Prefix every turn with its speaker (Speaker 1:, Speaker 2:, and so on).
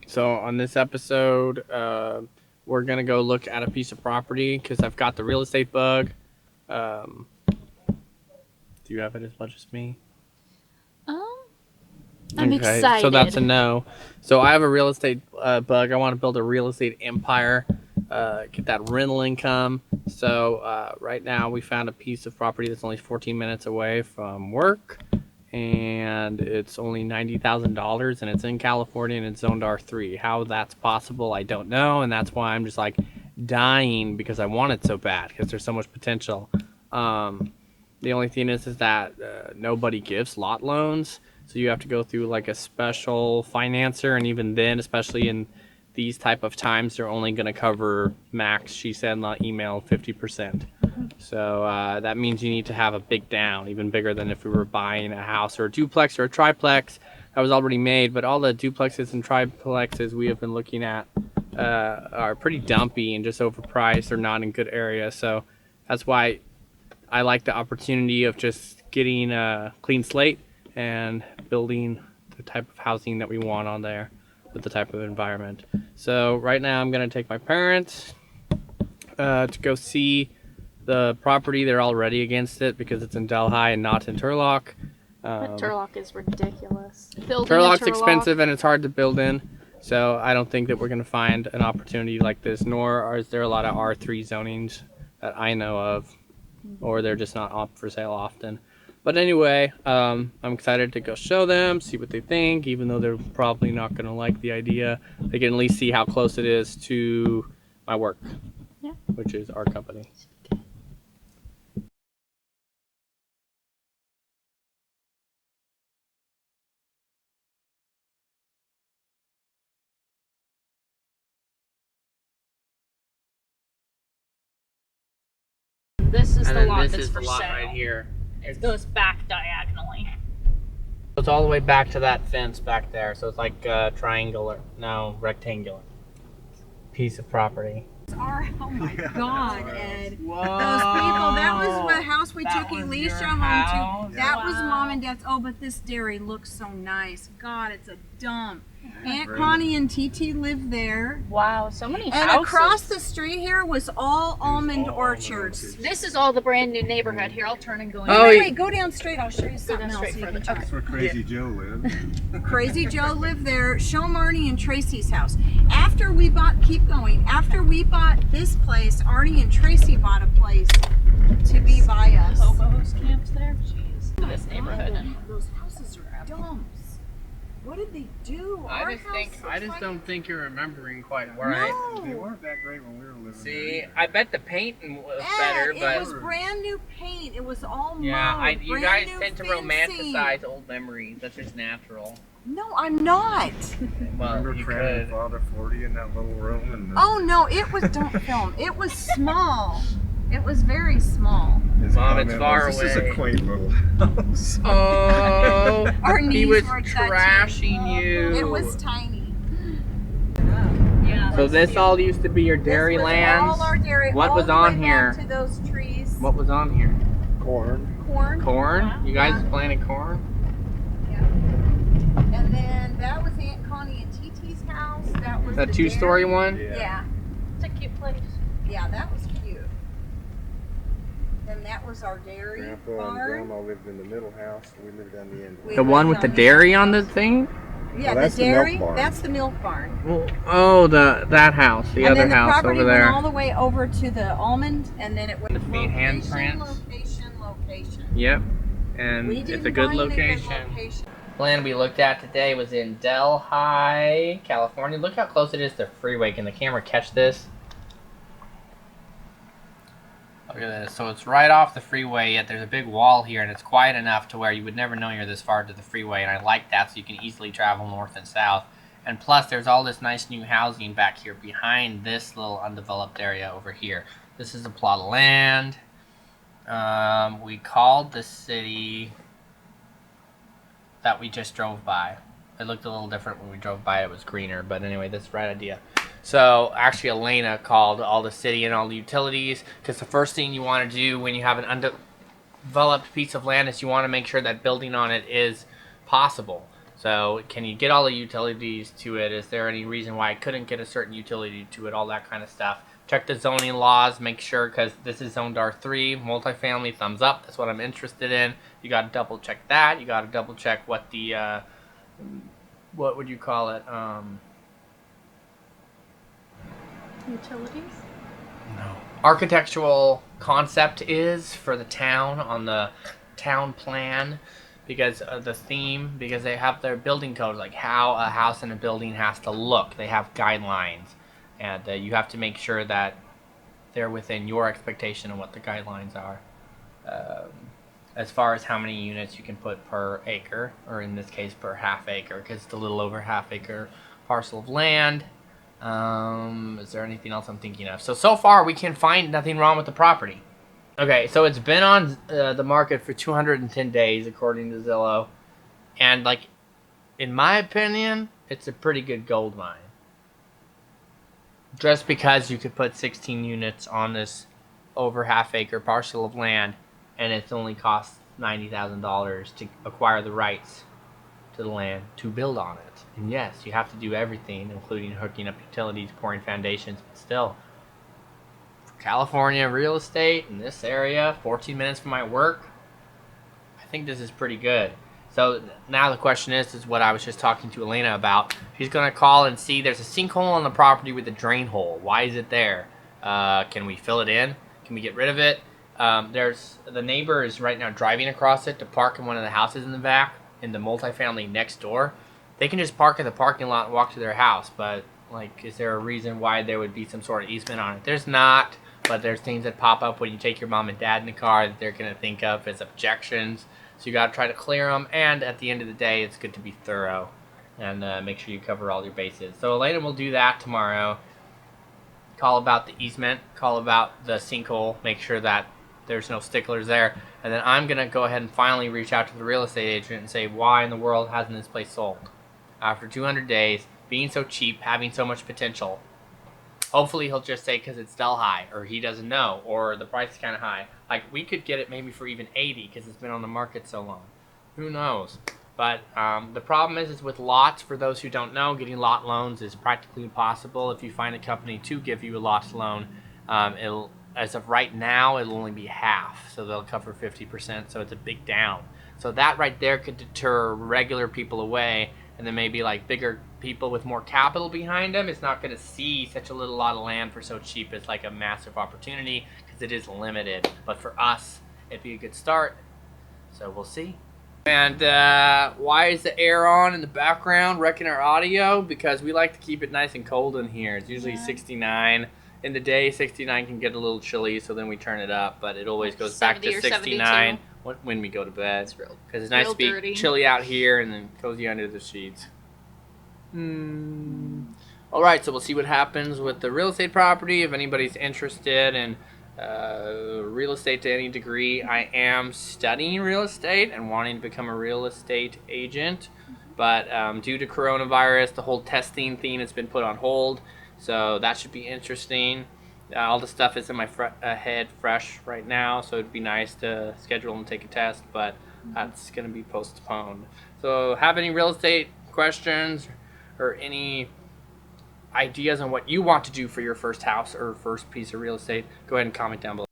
Speaker 1: So on this episode, we're gonna go look at a piece of property because I've got the real estate bug. Um, do you have it as much as me?
Speaker 2: Um, I'm
Speaker 1: Okay, so
Speaker 2: excited.
Speaker 1: that's a no. So I have a real estate bug. I want to build a real estate empire, get that rental income. So right now we found a piece of property that's only 14 minutes away from work, and it's only $90,000, and it's in California and it's zoned R3. How that's possible, I don't know, and that's why I'm just like dying because I want it so bad because there's so much potential. The only thing is that nobody gives lot loans, so you have to go through like a special financer, and even then, especially in these type of times, they're only going to cover max. She said in the email 50%. So that means you need to have a big down, even bigger than if we were buying a house or a duplex or a triplex that was already made. But all the duplexes and triplexes we have been looking at are pretty dumpy and just overpriced. They're not in good areas, so that's why I like the opportunity of just getting a clean slate and building the type of housing that we want on there with the type of environment. So right now I'm going to take my parents to go see the property. They're already against it because it's in Delhi and not in Turlock.
Speaker 2: But Turlock is ridiculous.
Speaker 1: Turlock's expensive and it's hard to build in. So I don't think that we're going to find an opportunity like this, nor is there a lot of R3 zonings that I know of, or they're just not up for sale often. But anyway, I'm excited to go show them, see what they think, even though they're probably not going to like the idea. They can at least see how close it is to my work,
Speaker 2: Yeah.
Speaker 1: which is our company.
Speaker 2: This is
Speaker 1: And
Speaker 2: the
Speaker 1: then
Speaker 2: lot
Speaker 1: this
Speaker 2: that's
Speaker 1: is
Speaker 2: for
Speaker 1: the lot
Speaker 2: sale.
Speaker 1: right here.
Speaker 2: It goes back diagonally.
Speaker 1: It's all the way back to that fence back there, so it's like triangular, no, rectangular piece of property.
Speaker 3: Oh my God, Ed.
Speaker 1: Whoa.
Speaker 3: Those people, that was what house we
Speaker 1: That
Speaker 3: took
Speaker 1: was
Speaker 3: Elisha
Speaker 1: your
Speaker 3: home
Speaker 1: house?
Speaker 3: to. That was
Speaker 2: Wow.
Speaker 3: Mom and Dad's. Oh, but this dairy looks so nice. God, it's a dump. Aunt Connie and TT lived there.
Speaker 2: Wow, so many
Speaker 3: And
Speaker 2: houses.
Speaker 3: across the street here was all almond orchards.
Speaker 2: This is all the brand new neighborhood. Here, I'll turn and go in.
Speaker 1: Oh,
Speaker 3: Wait,
Speaker 1: yeah.
Speaker 3: wait, go down straight. I'll show you something
Speaker 2: down
Speaker 3: else.
Speaker 2: straight
Speaker 3: So you
Speaker 2: further.
Speaker 3: can try.
Speaker 2: Okay.
Speaker 4: That's where Crazy Joe lived.
Speaker 3: Crazy Joe lived there. Show Arnie and Tracy's house. After we bought, keep going. After we bought this place, Arnie and Tracy bought a place to be by us.
Speaker 2: Hobos camps there. Jeez. This neighborhood.
Speaker 3: Those houses are dumps. What did they do? Our house
Speaker 1: I
Speaker 3: is
Speaker 1: just
Speaker 3: like-
Speaker 1: don't think you're remembering quite right.
Speaker 4: They
Speaker 3: No.
Speaker 4: weren't that great when we were living
Speaker 1: See,
Speaker 4: there.
Speaker 1: I bet the painting was
Speaker 3: Ed,
Speaker 1: better,
Speaker 3: it
Speaker 1: but
Speaker 3: was brand new paint. It was all
Speaker 1: yeah,
Speaker 3: mowed.
Speaker 1: you
Speaker 3: brand
Speaker 1: guys
Speaker 3: new
Speaker 1: tend to
Speaker 3: fencing.
Speaker 1: romanticize old memories. That's just natural.
Speaker 3: No, I'm not.
Speaker 1: Well,
Speaker 4: Remember
Speaker 1: you
Speaker 4: Fran and
Speaker 1: could.
Speaker 4: Father 40 in that little room? And
Speaker 3: Oh no, it was. Don't film. It was small. It was very small.
Speaker 4: his
Speaker 1: Mom, it's
Speaker 4: comment
Speaker 1: far
Speaker 4: was, This is
Speaker 1: away.
Speaker 4: a quaint little house.
Speaker 1: Oh,
Speaker 3: Our
Speaker 1: he
Speaker 3: knees
Speaker 1: was
Speaker 3: were touching.
Speaker 1: trashing you.
Speaker 3: It was tiny.
Speaker 2: Yeah.
Speaker 1: So this all used to be your dairy
Speaker 3: This was
Speaker 1: lands.
Speaker 3: all our dairy.
Speaker 1: What
Speaker 3: all
Speaker 1: was
Speaker 3: the
Speaker 1: on
Speaker 3: way
Speaker 1: here?
Speaker 3: down to those trees.
Speaker 1: What was on here?
Speaker 4: Corn.
Speaker 3: Corn.
Speaker 1: Corn? You guys
Speaker 3: Yeah.
Speaker 1: planted corn?
Speaker 3: Yeah. And then that was Aunt Connie and TT's house. That was
Speaker 1: That
Speaker 3: the
Speaker 1: two-story
Speaker 3: dairy.
Speaker 1: one?
Speaker 3: Yeah.
Speaker 2: It's a cute place.
Speaker 3: Yeah, that was cute. And that was our dairy
Speaker 4: Grandpa and
Speaker 3: barn.
Speaker 4: Grandma lived in the middle house. We lived on the end.
Speaker 3: We
Speaker 1: The one
Speaker 3: lived
Speaker 1: with the
Speaker 3: on
Speaker 1: dairy on the thing?
Speaker 3: Yeah,
Speaker 4: Oh, that's
Speaker 3: the
Speaker 4: the milk
Speaker 3: dairy.
Speaker 4: barn.
Speaker 3: That's the milk barn.
Speaker 1: Well, oh, that house, the
Speaker 3: and
Speaker 1: other
Speaker 3: then the
Speaker 1: house
Speaker 3: property
Speaker 1: over
Speaker 3: went
Speaker 1: there.
Speaker 3: all the way over to the almond, and then it went
Speaker 1: The feet handprints.
Speaker 3: location.
Speaker 1: Yep,
Speaker 3: We
Speaker 1: and
Speaker 3: didn't
Speaker 1: it's a good
Speaker 3: find
Speaker 1: location.
Speaker 3: location.
Speaker 1: Land we looked at today was in Delhi, California. Look how close it is to the freeway. Can the camera catch this? Look at this. So it's right off the freeway, yet there's a big wall here, and it's quiet enough to where you would never know you're this far to the freeway, and I like that, so you can easily travel north and south. And plus, there's all this nice new housing back here behind this little undeveloped area over here. This is a plot of land. We called the city that we just drove by. It looked a little different when we drove by. It was greener, but anyway, that's the right idea. So actually, Elena called all the city and all the utilities, because the first thing you want to do when you have an undeveloped piece of land is you want to make sure that building on it is possible. So can you get all the utilities to it? Is there any reason why I couldn't get a certain utility to it? All that kind of stuff. Check the zoning laws, make sure, because this is zoned R3, multifamily, thumbs up. That's what I'm interested in. You got to double check that. You got to double check what the, what would you call it?
Speaker 2: Utilities?
Speaker 1: No. Architectural concept is for the town on the town plan, because of the theme, because they have their building codes, like how a house and a building has to look. They have guidelines, and you have to make sure that they're within your expectation of what the guidelines are. As far as how many units you can put per acre, or in this case per half acre, because it's a little over half acre parcel of land. Is there anything else I'm thinking of? So far we can find nothing wrong with the property. Okay, so it's been on the market for 210 days according to Zillow, and like, in my opinion, it's a pretty good gold mine. Just because you could put 16 units on this over half acre parcel of land, and it's only cost $90,000 to acquire the rights to the land to build on it. And yes, you have to do everything, including hooking up utilities, pouring foundations, but still, for California real estate in this area, 14 minutes from my work, I think this is pretty good. So now the question is what I was just talking to Elena about. She's gonna call and see there's a sinkhole on the property with a drain hole. Why is it there? Can we fill it in? Can we get rid of it? There's the neighbor is right now driving across it to park in one of the houses in the back, in the multifamily next door. They can just park in the parking lot and walk to their house, but like, is there a reason why there would be some sort of easement on it? There's not, but there's things that pop up when you take your mom and dad in the car that they're gonna think of as objections. So you gotta try to clear them, and at the end of the day, it's good to be thorough and make sure you cover all your bases. So Elena will do that tomorrow. Call about the easement, call about the sinkhole, make sure that there's no sticklers there, and then I'm gonna go ahead and finally reach out to the real estate agent and say, why in the world hasn't this place sold? After 200 days, being so cheap, having so much potential. Hopefully he'll just say because it's Delhi, or he doesn't know, or the price is kind of high. Like, we could get it maybe for even 80 because it's been on the market so long. Who knows? But the problem is with lots, for those who don't know, getting lot loans is practically impossible. If you find a company to give you a lot loan, it'll, as of right now, it'll only be half. So they'll cover 50%, so it's a big down. So that right there could deter regular people away, and then maybe like bigger people with more capital behind them is not going to see such a little lot of land for so cheap as like a massive opportunity, because it is limited. But for us, it'd be a good start. So we'll see. And why is the air on in the background wrecking our audio? Because we like to keep it nice and cold in here. It's usually 69. In the day, 69 can get a little chilly, so then we turn it up. But it always goes back to 69 when we go to bed. Because it's nice to be
Speaker 2: dirty.
Speaker 1: chilly out here and then cozy under the sheets. All right, so we'll see what happens with the real estate property. If anybody's interested in real estate to any degree, I am studying real estate and wanting to become a real estate agent. But due to coronavirus, the whole testing thing has been put on hold. So that should be interesting. All the stuff is in my head fresh right now, so it'd be nice to schedule and take a test, but that's going to be postponed. So have any real estate questions or any ideas on what you want to do for your first house or first piece of real estate, go ahead and comment down below.